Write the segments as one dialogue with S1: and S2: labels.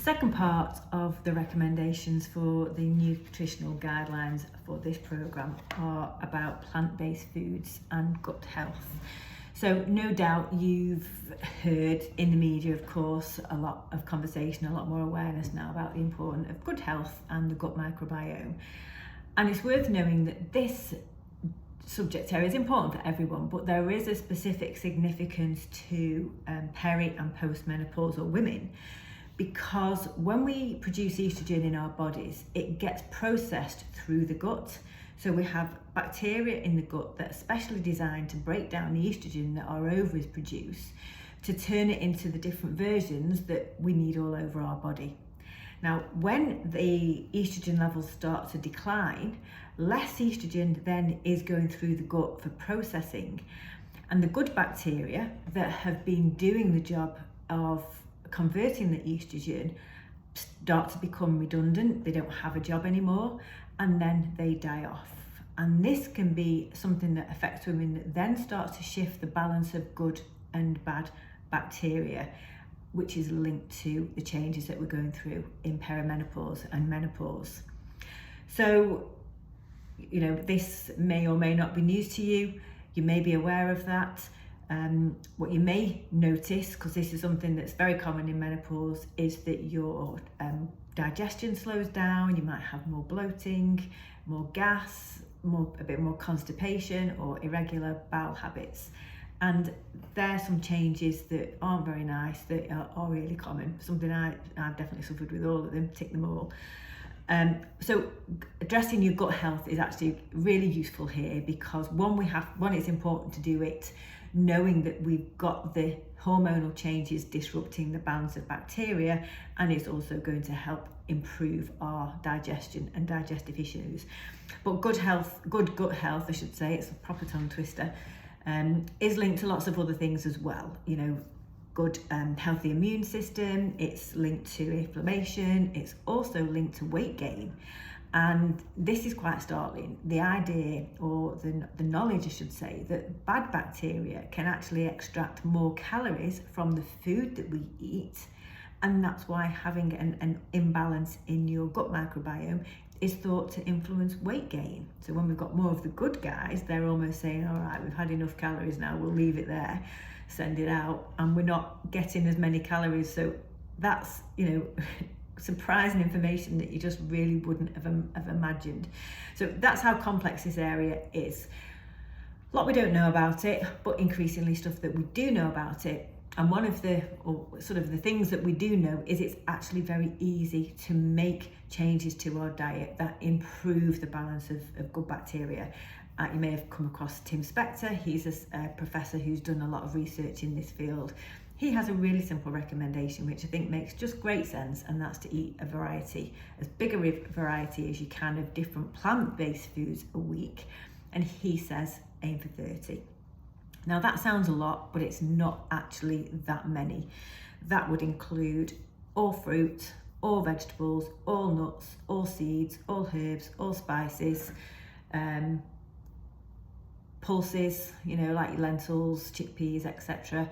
S1: second part of the recommendations for the nutritional guidelines for this programme are about plant-based foods and gut health. So no doubt you've heard in the media, of course, a lot of conversation, a lot more awareness now about the importance of good health and the gut microbiome. And it's worth knowing that this subject area is important for everyone, but there is a specific significance to peri and postmenopausal women, because when we produce estrogen in our bodies, it gets processed through the gut. So we have bacteria in the gut that are specially designed to break down the estrogen that our ovaries produce to turn it into the different versions that we need all over our body. Now, when the estrogen levels start to decline, less estrogen then is going through the gut for processing. And the good bacteria that have been doing the job of converting the estrogen start to become redundant. They don't have a job anymore, and then they die off. And this can be something that affects women that then starts to shift the balance of good and bad bacteria, which is linked to the changes that we're going through in perimenopause and menopause. So, you know, this may or may not be news to you. You may be aware of that. What you may notice, because this is something that's very common in menopause, is that your digestion slows down. You might have more bloating, more gas, a bit more constipation or irregular bowel habits. And there are some changes that aren't very nice, that are really common. Something I've definitely suffered with all of them, tick them all. So addressing your gut health is actually really useful here, because one, it's important to do it knowing that we've got the hormonal changes disrupting the balance of bacteria, and it's also going to help improve our digestion and digestive issues. But good gut health, I should say, it's a proper tongue twister, is linked to lots of other things as well. You know, good healthy immune system, it's linked to inflammation, it's also linked to weight gain. And this is quite startling, the idea, or the knowledge I should say, that bad bacteria can actually extract more calories from the food that we eat, and that's why having an imbalance in your gut microbiome is thought to influence weight gain. So when we've got more of the good guys, they're almost saying, all right, we've had enough calories now, we'll leave it there, send it out, and we're not getting as many calories. So that's, you know, surprising information that you just really wouldn't have imagined. So that's how complex this area is. A lot we don't know about it, but increasingly stuff that we do know about it. And one of the things that we do know is it's actually very easy to make changes to our diet that improve the balance of good bacteria. You may have come across Tim Spector. He's a professor who's done a lot of research in this field. He has a really simple recommendation, which I think makes just great sense, and that's to eat a variety, as big a variety as you can, of different plant-based foods a week. And he says aim for 30. Now that sounds a lot, but it's not actually that many. That would include all fruit, all vegetables, all nuts, all seeds, all herbs, all spices, pulses, you know, like lentils, chickpeas, etc.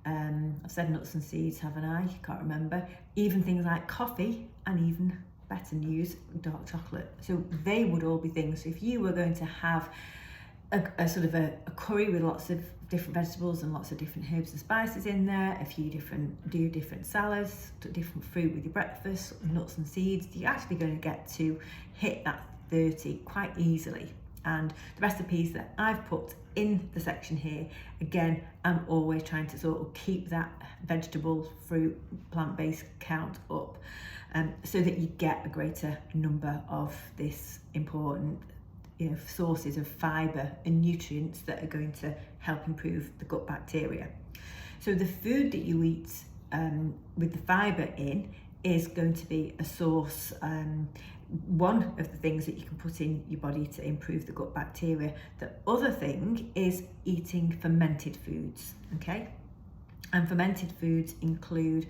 S1: I've said nuts and seeds, haven't I? Can't remember. Even things like coffee, and even better news, dark chocolate. So they would all be things. So if you were going to have a curry with lots of different vegetables and lots of different herbs and spices in there, do different salads, different fruit with your breakfast, nuts and seeds, you're actually going to get to hit that 30 quite easily. And the recipes that I've put in the section here, again, I'm always trying to sort of keep that vegetable, fruit, plant-based count up, so that you get a greater number of this important, you know, sources of fibre and nutrients that are going to help improve the gut bacteria. So the food that you eat with the fibre in is going to be a source, one of the things that you can put in your body to improve the gut bacteria. The other thing is eating fermented foods, okay? And fermented foods include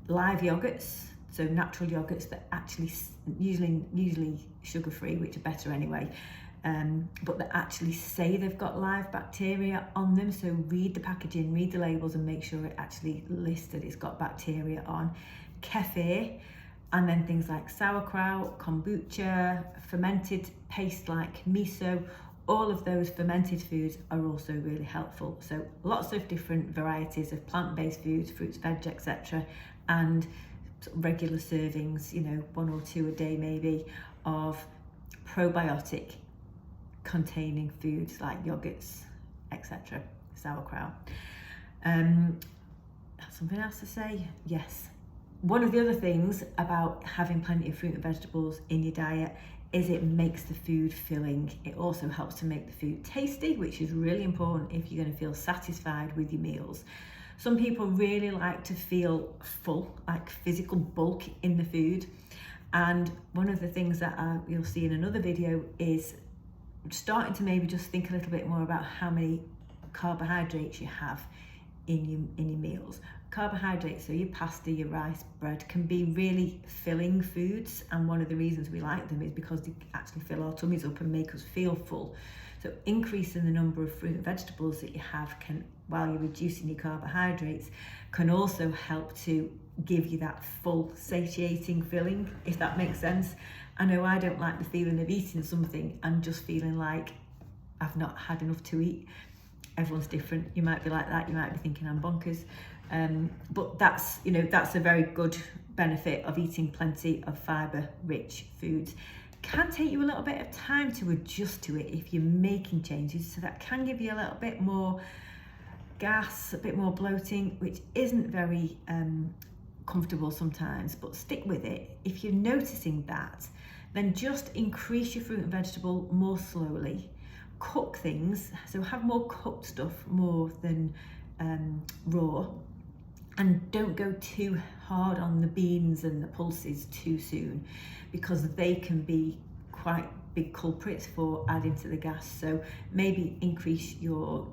S1: live yogurts, so natural yogurts that actually usually sugar-free, which are better anyway, but that actually say they've got live bacteria on them. So read the packaging, read the labels, and make sure it actually lists that it's got bacteria on. kefir, and then things like sauerkraut, kombucha, fermented paste like miso. All of those fermented foods are also really helpful. So lots of different varieties of plant-based foods, fruits, veg, etc. And regular servings, you know, 1 or 2 a day maybe, of probiotic containing foods like yogurts, etc. Sauerkraut. Something else to say? Yes. One of the other things about having plenty of fruit and vegetables in your diet is it makes the food filling. It also helps to make the food tasty, which is really important if you're going to feel satisfied with your meals. Some people really like to feel full, like physical bulk in the food. And one of the things that you'll see in another video is starting to maybe just think a little bit more about how many carbohydrates you have in your meals. Carbohydrates, so your pasta, your rice, bread, can be really filling foods, and one of the reasons we like them is because they actually fill our tummies up and make us feel full. So increasing the number of fruit and vegetables that you have can, while you're reducing your carbohydrates, can also help to give you that full, satiating filling, if that makes sense. I know I don't like the feeling of eating something and just feeling like I've not had enough to eat. Everyone's different. You might be like that. You might be thinking I'm bonkers. But that's, you know, that's a very good benefit of eating plenty of fibre-rich foods. Can take you a little bit of time to adjust to it if you're making changes, so that can give you a little bit more gas, a bit more bloating, which isn't very comfortable sometimes, but stick with it. If you're noticing that, then just increase your fruit and vegetable more slowly. Cook things, so have more cooked stuff more than raw, and don't go too hard on the beans and the pulses too soon, because they can be quite big culprits for adding to the gas. So maybe increase your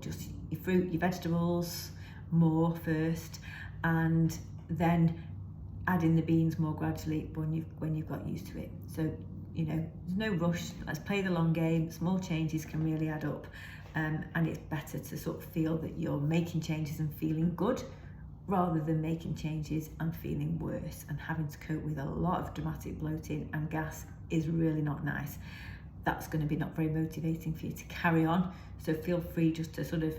S1: fruit, your vegetables more first, and then add in the beans more gradually when you've got used to it. So, you know, there's no rush. Let's play the long game. Small changes can really add up, and it's better to sort of feel that you're making changes and feeling good, rather than making changes and feeling worse and having to cope with a lot of dramatic bloating and gas is really not nice. That's going to be not very motivating for you to carry on. So feel free just to sort of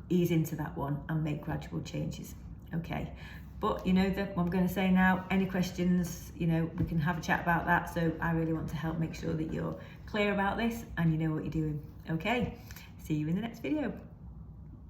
S1: ease into that one and make gradual changes. Okay. But you know that what I'm going to say now, any questions, you know, we can have a chat about that. So I really want to help make sure that you're clear about this and you know what you're doing. Okay. See you in the next video.